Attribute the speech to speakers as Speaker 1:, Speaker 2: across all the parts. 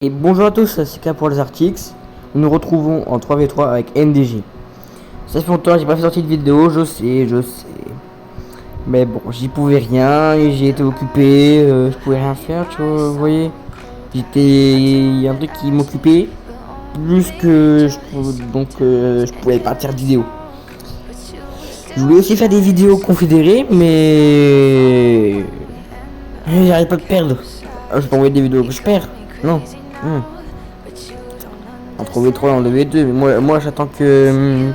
Speaker 1: Et bonjour à tous, c'est K pour les Artix. Nous nous retrouvons en 3v3 avec MDG. Ça fait longtemps, j'ai pas fait sortie de vidéo, je sais. Mais bon, j'y pouvais rien, et j'ai été occupé, je pouvais rien faire, tu vois, vous voyez. Il y a un truc qui m'occupait, plus que je pouvais pas faire de vidéo. Je voulais aussi faire des vidéos confédérées, mais j'arrête pas de perdre. Je peux envoyer des vidéos que je perds, non. Entre V3 et en V2, mais moi j'attends que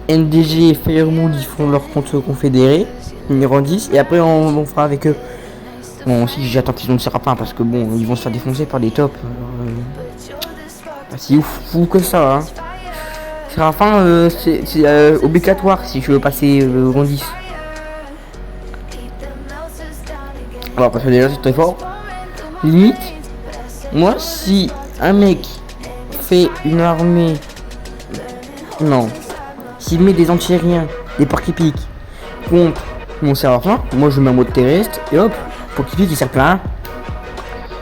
Speaker 1: NDG et Firemoon ils font leur compte confédéré, ils grandissent et après on fera avec eux. Bon aussi j'attends qu'ils ont le Séraphin parce que bon ils vont se faire défoncer par des tops. C'est fou que ça hein. Séraphin c'est obligatoire si je veux passer grandissent. Alors parce que déjà c'est très fort. Limite, moi si un mec fait une armée. Non. S'il met des anti-aériens, des parcs épiques contre mon Séraphin, moi je mets un mode terrestre et hop, pour qu'il pique il sert plein.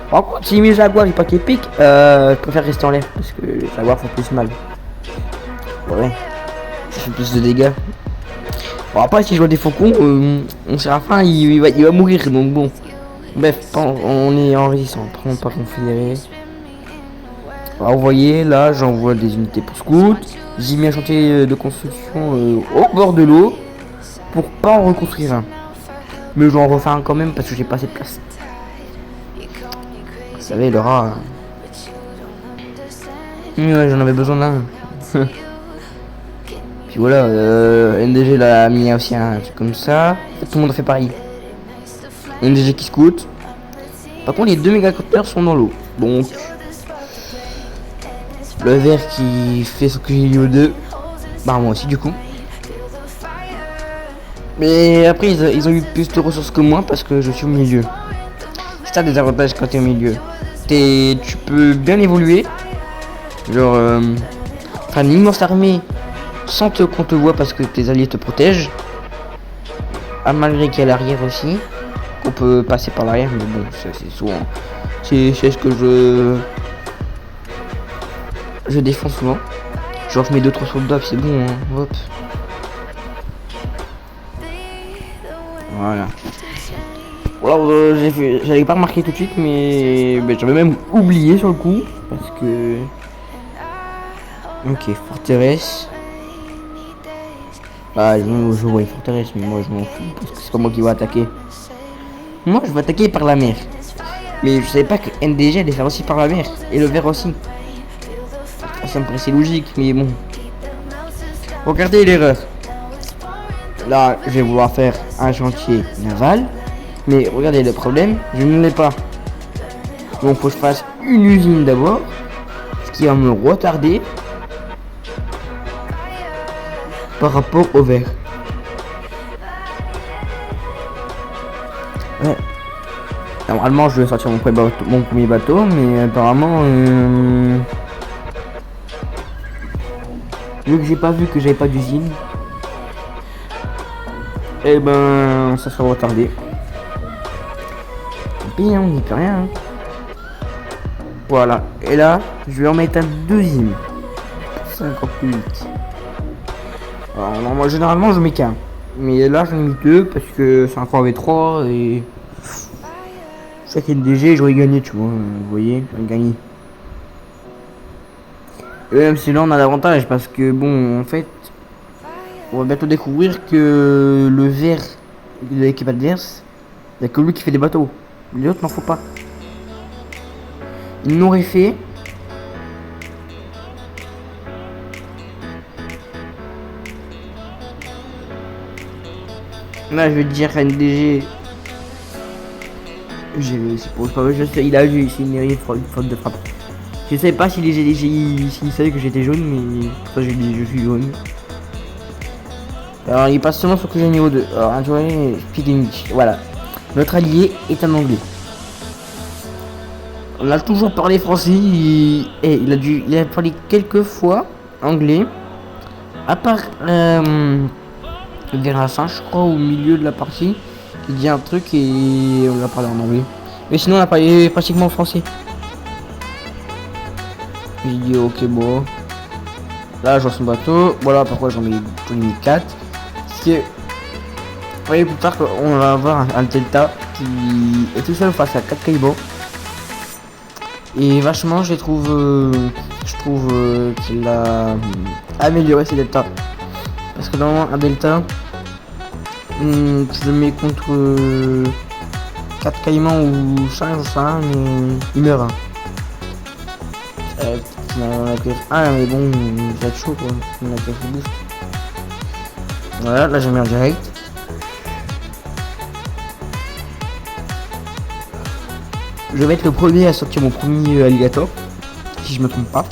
Speaker 1: Par contre, s'il met Jaguar et parcs épiques, je préfère rester en l'air parce que les Jaguars font plus mal. Ouais, ça fait plus de dégâts. Bon, après, si je vois des faucons, mon Séraphin il va mourir donc bon. Bref, on est enrichissant, prends pas confédéré. Alors, vous voyez, là j'envoie des unités pour scout. J'ai mis un chantier de construction au bord de l'eau pour pas en reconstruire un. Mais je vais en refaire un quand même parce que j'ai pas assez de place. Vous savez, le rat. Ouais, j'en avais besoin d'un. Puis voilà, NDG l'a mis aussi un truc comme ça. Tout le monde a fait pareil. NDG qui scout. Par contre, les deux méga-copters sont dans l'eau. Donc. Le vert qui fait ce que j'ai eu au 2. Bah moi aussi du coup. Mais après ils ont eu plus de ressources que moi parce que je suis au milieu. C'est ça des avantages quand t'es au milieu. Tu peux bien évoluer. Genre enfin une immense armée sans qu'on te voit parce que tes alliés te protègent. Ah, malgré qu'il y a l'arrière aussi. On peut passer par l'arrière mais bon c'est souvent. C'est ce que je défends souvent. Genre je mets 2-3 soldats c'est bon hein. Hop. Voilà. Alors j'avais pas remarqué tout de suite mais j'avais même oublié sur le coup. Parce que. Ok, forteresse. Ah je vois une forteresse mais moi je m'en fous parce que c'est pas moi qui va attaquer. Moi je vais attaquer par la mer. Mais je savais pas que NDG allait faire aussi par la mer. Et le vert aussi. Ça me paraissait logique, mais bon. Regardez l'erreur. Là, je vais vouloir faire un chantier naval. Mais regardez le problème, je ne l'ai pas. Donc faut que je fasse une usine d'abord. Ce qui va me retarder. Par rapport au vert. Ouais. Normalement, je vais sortir mon premier bateau, mais apparemment... vu que j'ai pas vu que j'avais pas d'usine, et ben ça sera retardé. Tant pis, on n'y peut rien. Hein. Voilà, et là je vais en mettre un deuxième. C'est encore plus vite. Alors moi généralement je mets qu'un. Mais là j'en ai mis deux parce que c'est un 3v3 et chaque NDG j'aurais gagné tu vois, vous voyez, j'aurais gagné. Et même si là on a l'avantage parce que bon en fait on va bientôt découvrir que le vert de l'équipe adverse, il n'y a que lui qui fait des bateaux. Les autres n'en faut pas. Ils n'auraient fait. Là je vais dire NDG. C'est pour pas je sais, il a vu ici une faute de frappe. Je sais pas s'il savait que j'étais jaune, mais pour ça j'ai dit je suis jaune. Alors il passe seulement sur que j'ai niveau 2. Alors un journée speak English. Voilà. Notre allié est un anglais. On a toujours parlé français et il a parlé quelques fois anglais. À part vers la fin, je crois, au milieu de la partie, il dit un truc et on a parlé en anglais. Mais sinon on a parlé pratiquement français. J'ai dit ok bon. Là je vois son bateau. Voilà pourquoi j'en ai mis 4. Parce que vous voyez plus tard qu'on va avoir un delta qui est tout seul face à 4 caïmans. Et vachement je trouve qu'il a amélioré ses deltas. Parce que normalement un delta je le mets contre 4 caïmans ou 5 ou ça, mais il meurt. Ah mais bon, ça va être chaud quoi, on a quelques boost. Voilà, là j'ai mis en direct. Je vais être le premier à sortir mon premier alligator, si je me trompe pas.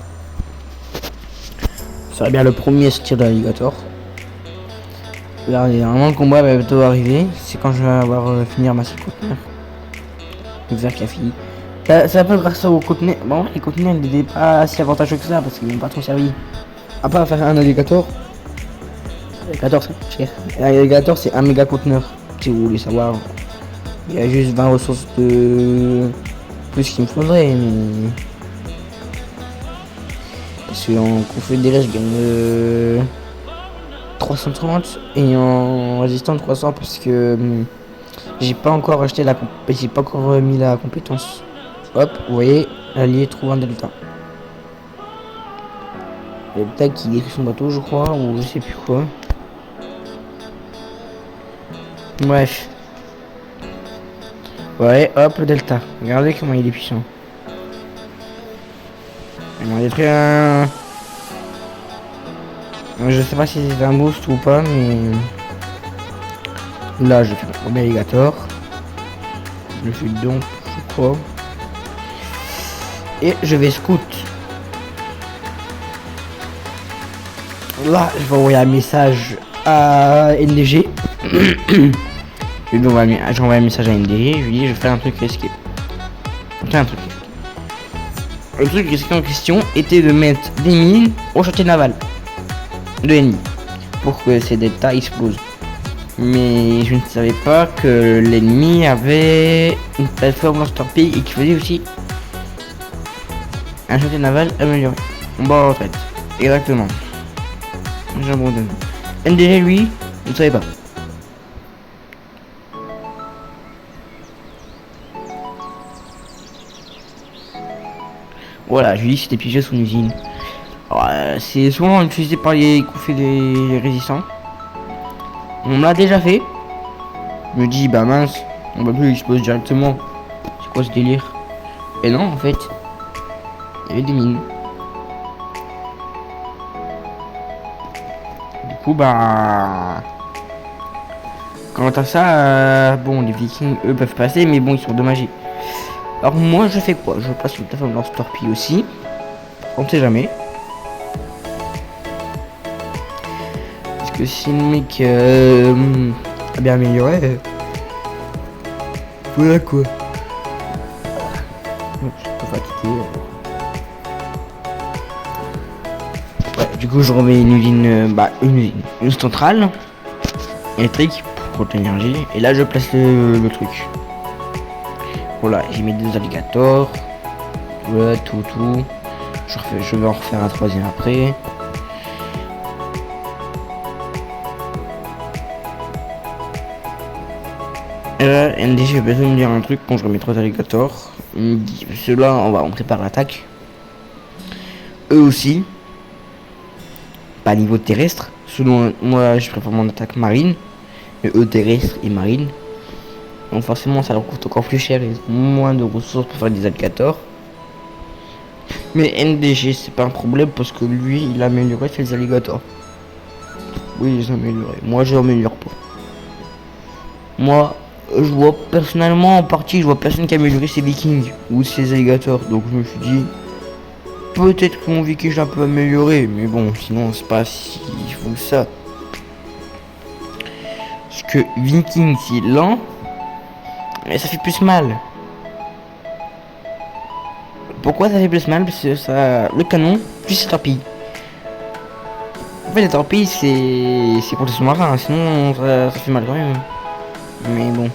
Speaker 1: Ça serait bien le premier à sortir de l'alligator. Regardez, normalement le combat va bientôt arriver, c'est quand je vais avoir finir ma seule conteneur. Le vert qui a fini. Ça va pas grâce au conteneur. Bon, les conteneurs n'étaient pas si avantageux que ça parce qu'ils n'ont pas trop servi. À part faire un alligator. L'alligator c'est cher. L'alligator c'est un méga conteneur. Si vous voulez savoir. Il y a juste 20 ressources de plus qu'il me faudrait. Mais. Parce qu'en confédéré je gagne 330 et en résistant 300 parce que j'ai pas encore acheté j'ai pas encore mis la compétence. Hop, vous voyez, l'allié trouve un delta. Delta qui détruit son bateau, je crois, ou je sais plus quoi. Bref. Ouais, hop, le delta. Regardez comment il est puissant. Il m'a détruit un... Je sais pas si c'est un boost ou pas, mais... Là, je fais mon premier alligator. Je fais donc, je crois. Et je vais scout. Là, je vais envoyer un message à NDG. J'envoie un message à NDG. Je lui dis, je fais un truc risqué. Enfin, un truc risqué. Le truc risqué en question était de mettre des mines au chantier naval de l'ennemi pour que ces deltas explosent. Mais je ne savais pas que l'ennemi avait une plateforme lance-torpille et qu'il faisait aussi un chantier naval amélioré. On bat en retraite. Exactement. J'abandonne. NDG lui, je ne savais pas. Voilà, je lui dis c'était piégé son usine. C'est souvent utilisé par les confédérés résistants. On l'a déjà fait. Je me dis bah mince, on va plus exploser directement. C'est quoi ce délire? Et non en fait, il y avait des mines. Du coup bah quant à ça, bon les Vikings eux peuvent passer mais bon ils sont endommagés. Alors moi je fais quoi? Je place une plateforme lance-torpille aussi. On ne sait jamais. Parce que si le mec a bien amélioré, voilà quoi. Je suis pas fatigué. Ouais, du coup je remets une usine, une centrale électrique pour l'énergie. Et là je place le truc. Voilà, j'ai mis 2 alligators. Voilà, tout. Je vais en refaire un troisième après. Et là, NDG va me dire un truc quand je remets 3 alligators. Il me dit, ceux-là, on prépare l'attaque. Eux aussi. Pas niveau terrestre. Selon moi, je prépare mon attaque marine. Mais eux terrestre et marine. Donc forcément ça leur coûte encore plus cher, ils ont moins de ressources pour faire des alligators. Mais NDG c'est pas un problème parce que lui il a amélioré ses alligators. Oui ils ont amélioré, moi je l'améliore pas. Moi je vois personnellement en partie, je vois personne qui a amélioré ses vikings ou ses alligators. Donc je me suis dit peut-être que mon viking je l'ai un peu amélioré, mais bon sinon c'est pas si fou que ça. Parce que viking c'est lent. Mais ça fait plus mal. Pourquoi ça fait plus mal? Parce que ça. Le canon, plus c'est torpille. En fait les torpilles c'est pour les sous-marins, sinon ça fait mal quand même. Mais bon.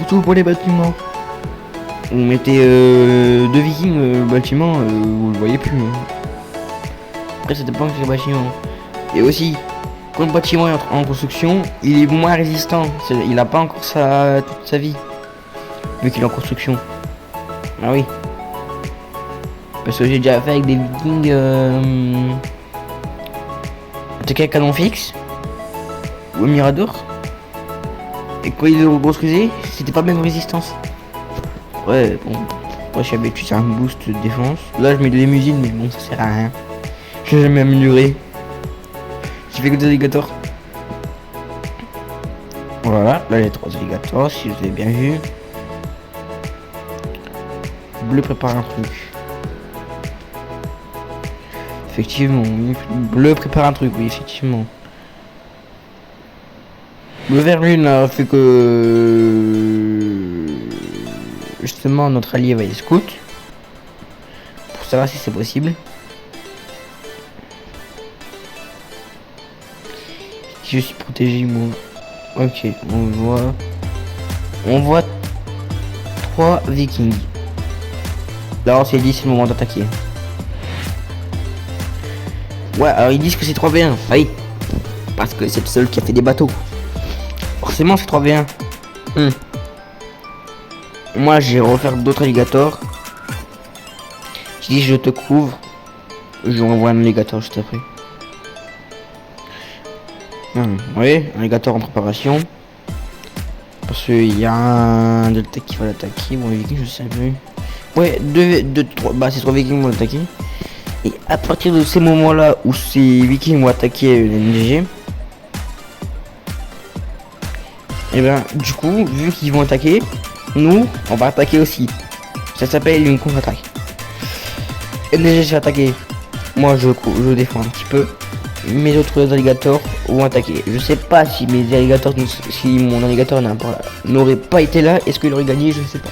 Speaker 1: surtout pour les bâtiments. Vous mettez 2 vikings bâtiment, vous le voyez plus. Hein. Après ça dépend de quel bâtiment. Et aussi, quand le bâtiment est en construction, il est moins résistant. Il n'a pas encore toute sa vie. Vu qu'il est en construction. Ah oui. Parce que j'ai déjà fait avec des vikings attaqués à canon fixe. Ou au Mirador. Et quand ils le reconstruisaient, c'était pas même résistance. Ouais, bon. Moi je suis habitué à un boost de défense. Là je mets de l'émusine, mais bon, ça sert à rien. Je vais jamais amélioré. J'ai fait que 2 alligators. Voilà, là les 3 alligators, si vous avez bien vu. Bleu prépare un truc. Effectivement, bleu prépare un truc, oui, effectivement. Le vert lune a fait que justement notre allié va y scout pour savoir si c'est possible. Si je suis protégé moi. Ok, on voit 3 vikings. Là on s'est dit c'est le moment d'attaquer. Ouais, alors ils disent que c'est 3v1. Ah oui, parce que c'est le seul qui a fait des bateaux. Forcément c'est 3v1. Moi j'ai refaire d'autres alligators. Je dis je te couvre. Je renvoie un alligator juste après. Oui, un alligator en préparation. Parce qu'il y a un delta qui va l'attaquer. Bon les vikings je sais plus. Ouais, 3, bah c'est 3 vikings vont l'attaquer. Et à partir de ces moments là où ces vikings vont attaquer les NDG. Et ben du coup, vu qu'ils vont attaquer, nous on va attaquer aussi. Ça s'appelle une contre-attaque. NDG se fait attaquer. Moi je défends un petit peu. Mes autres alligators vont attaquer. Je sais pas si mes alligators, si mon alligator n'aurait pas été là, est-ce qu'il aurait gagné, je ne sais pas.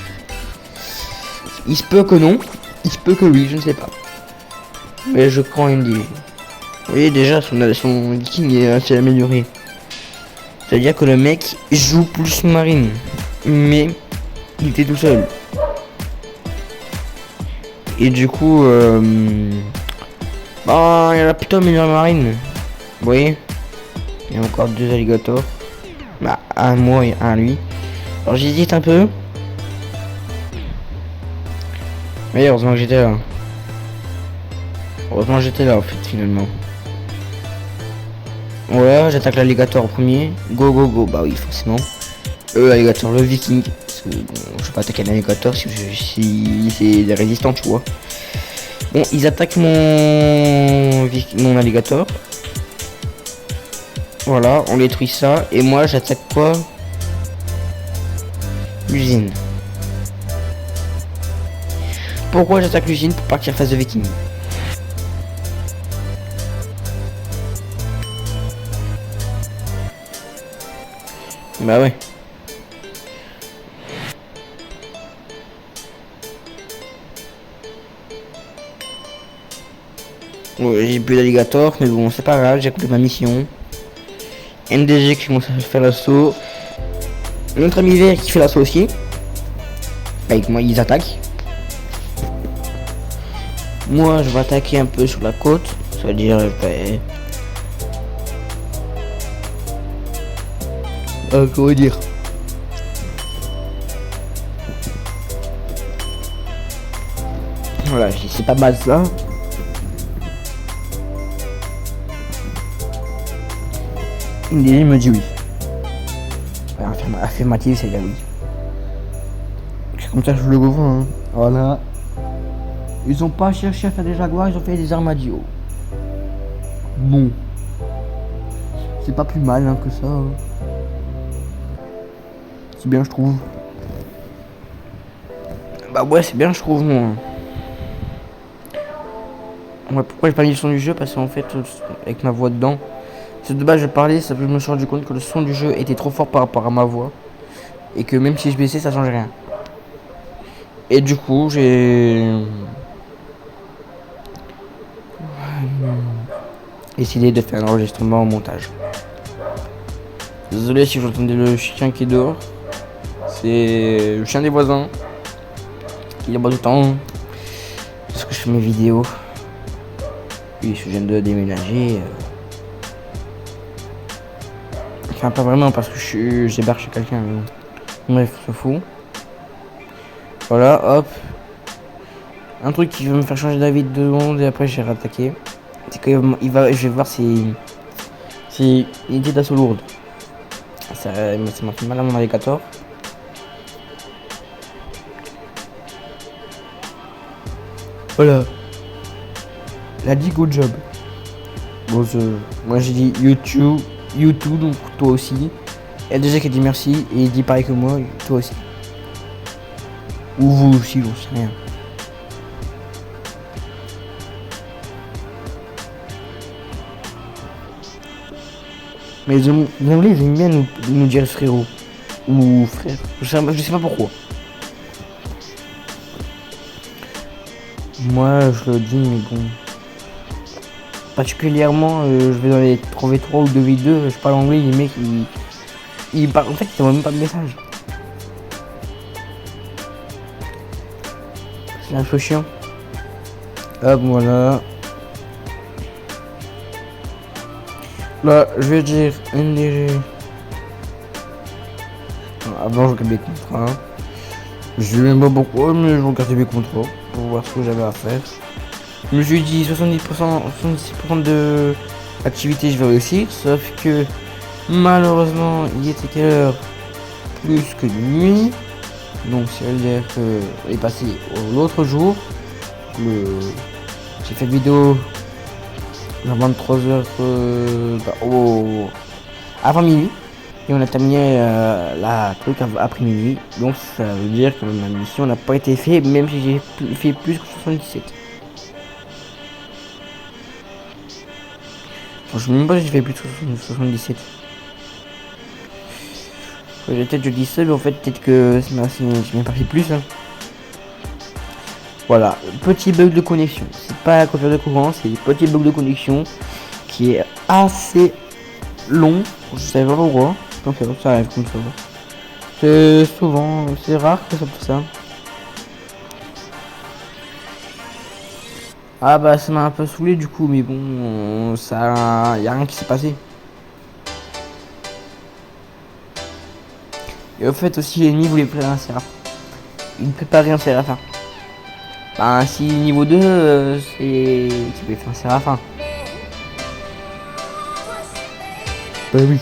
Speaker 1: Il se peut que non, il se peut que oui, je ne sais pas. Mais je crois NDG. Vous voyez déjà son viking est assez amélioré. C'est-à-dire que le mec joue plus marine, mais il était tout seul. Et du coup, bah, il y a plutôt amélioré marine. Vous voyez, il y a encore 2 alligators. Bah, un moi et un lui. Alors j'hésite un peu. Mais heureusement que j'étais là. Heureusement que j'étais là en fait finalement. Ouais, j'attaque l'alligator en premier. Go go go, bah oui forcément. Alligator, le viking. Bon, je vais pas attaquer un alligator si c'est des résistants, tu vois. Bon, ils attaquent mon alligator. Voilà, on détruit ça. Et moi j'attaque quoi? L'usine. Pourquoi j'attaque l'usine? Pour partir face de viking. Bah ouais. Ouais, j'ai plus d'alligator, mais bon, c'est pas grave, j'ai accompli ma mission. NDG qui commence à faire l'assaut. Notre ami vert qui fait l'assaut aussi. Avec moi, ils attaquent. Moi, je vais attaquer un peu sur la côte. Ça veut dire, comment dire? Voilà, c'est pas mal ça. Il me dit oui. Affirmative, c'est-à-dire oui. C'est comme ça que je le vois. Hein. Voilà. Ils ont pas cherché à faire des jaguars, ils ont fait des armadillos. Bon. C'est pas plus mal hein, que ça. Hein. C'est bien, je trouve. Bah ouais, c'est bien, je trouve, moi. Ouais, pourquoi j'ai pas mis le son du jeu? Parce qu'en fait, avec ma voix dedans. C'est de base, je parlais, ça je me suis rendu compte que le son du jeu était trop fort par rapport à ma voix. Et que même si je baissais, ça change rien. Et du coup, j'ai décidé de faire un enregistrement au montage. Désolé si vous entendez le chien qui est dehors. c'est le chien des voisins. Il aboie tout le temps. Parce que je fais mes vidéos. Oui, je viens de déménager. Enfin, pas vraiment parce que j'héberge chez quelqu'un. Mais bon. Bref, on s'en fout. Voilà, hop. Un truc qui va me faire changer d'avis de 2 secondes et après j'ai rattaqué. C'est que je vais voir si une unité d'assaut lourde. Ça m'a fait mal à mon navigateur. Voilà. Elle a dit good job. Bon, moi j'ai dit YouTube, donc toi aussi. Elle a déjà qui a dit merci et il dit pareil que moi, toi aussi. Ou vous aussi, j'en sais rien. Mais les Anglais ils aiment bien nous dire frérot ou frère. Je sais pas pourquoi. Moi je le dis mais bon. Particulièrement je vais dans les trouver 3 ou 2 vidéos, je parle anglais, les mecs ils parlent, en fait ils t'envoient même pas de message. C'est un peu chiant. Hop voilà. Là, je vais dire NDG. Avant, je regardais les contrats. Je sais même pas pourquoi, mais je regardais mes contrats pour voir ce que j'avais à faire. Je me suis dit 66% de activité, je vais réussir. Sauf que malheureusement, il était quelle heure? Plus que nuit. Donc, ça veut dire que est passé l'autre jour. J'ai fait vidéo vers 23h avant minuit et on a terminé la truc après minuit, donc ça veut dire que ma mission n'a pas été faite même si j'ai fait plus que 77. Franchement même pas si j'ai fait plus que 77. Peut-être je dis ça mais en fait peut-être que j'ai même pas fait plus hein. Voilà, petit bug de connexion. C'est pas la coupure de courant, c'est des petits bugs de connexion qui est assez long. Je sais pas pourquoi. Donc ça arrive comme ça. C'est souvent, c'est rare que ça fait ça. Ah bah ça m'a un peu saoulé du coup, mais bon, ça, y a rien qui s'est passé. Et au fait aussi l'ennemi voulait préparer un Séraphin. Il préparait un Séraphin. Bah si niveau 2 c'est... tu peux faire un Séraphin. Bah oui.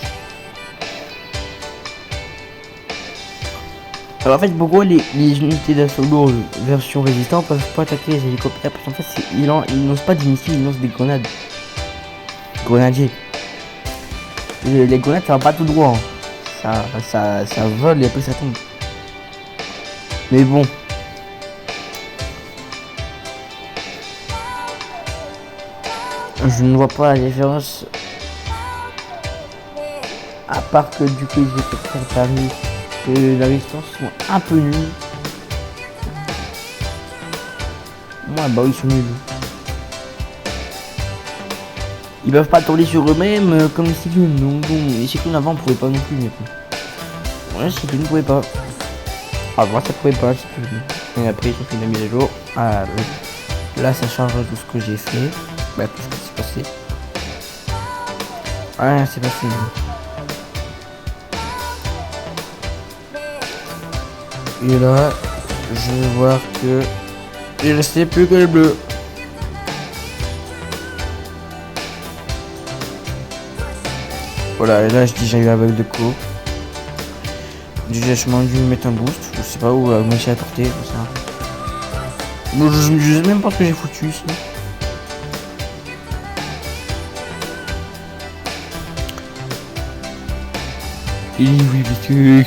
Speaker 1: Alors en fait pourquoi les unités d'assaut lourdes version résistant peuvent pas attaquer les hélicoptères? Parce qu'en fait ils lancent pas des missiles, ils lancent des grenades. Grenadiers. Les grenades ça va pas tout droit. Hein. Ça vole et après ça tombe. Mais bon. Je ne vois pas la différence. À part que du coup ils étaient préparés, que la résistance sont un peu nuls. Moi bah ils sont nuls. Ils peuvent pas tourner sur eux-mêmes comme les cyclones. Donc bon, les cyclones avant on pouvait pas non plus. Mais bon. Ouais, les cyclones ne pouvaient pas. Ah moi ça pouvait pas cyclone. Et après ils ont fait la mise à jour. Ah là ça change tout ce que j'ai fait. Bah tout ce qui s'est passé. Ouais c'est passé. Et là, je vais voir que il restait plus que le bleu. Voilà, et là, j'ai eu un bug de co. J'ai sûrement dû mettre un boost. Je sais pas où moi j'ai apporté comme ça. Bon, je sais même pas ce que j'ai foutu ici. Et oui, mais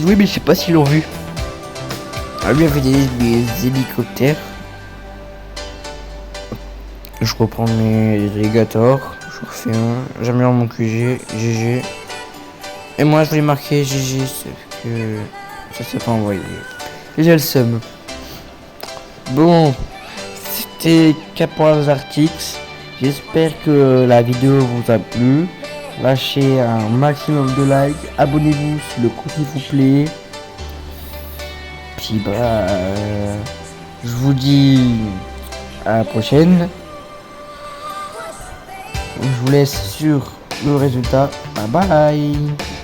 Speaker 1: oui, mais je sais pas s'ils l'ont vu. Ah, lui avait des hélicoptères. Je reprends mes alligators. Je refais un. J'améliore mon QG. GG. Et moi, je voulais marquer GG. Sauf que ça s'est pas envoyé. Et j'ai le seum. Bon. C'était Caporal Artix. J'espère que la vidéo vous a plu. lâchez un maximum de likes, abonnez-vous si le contenu vous plaît. Puis je vous dis à la prochaine. Je vous laisse sur le résultat. Bye bye.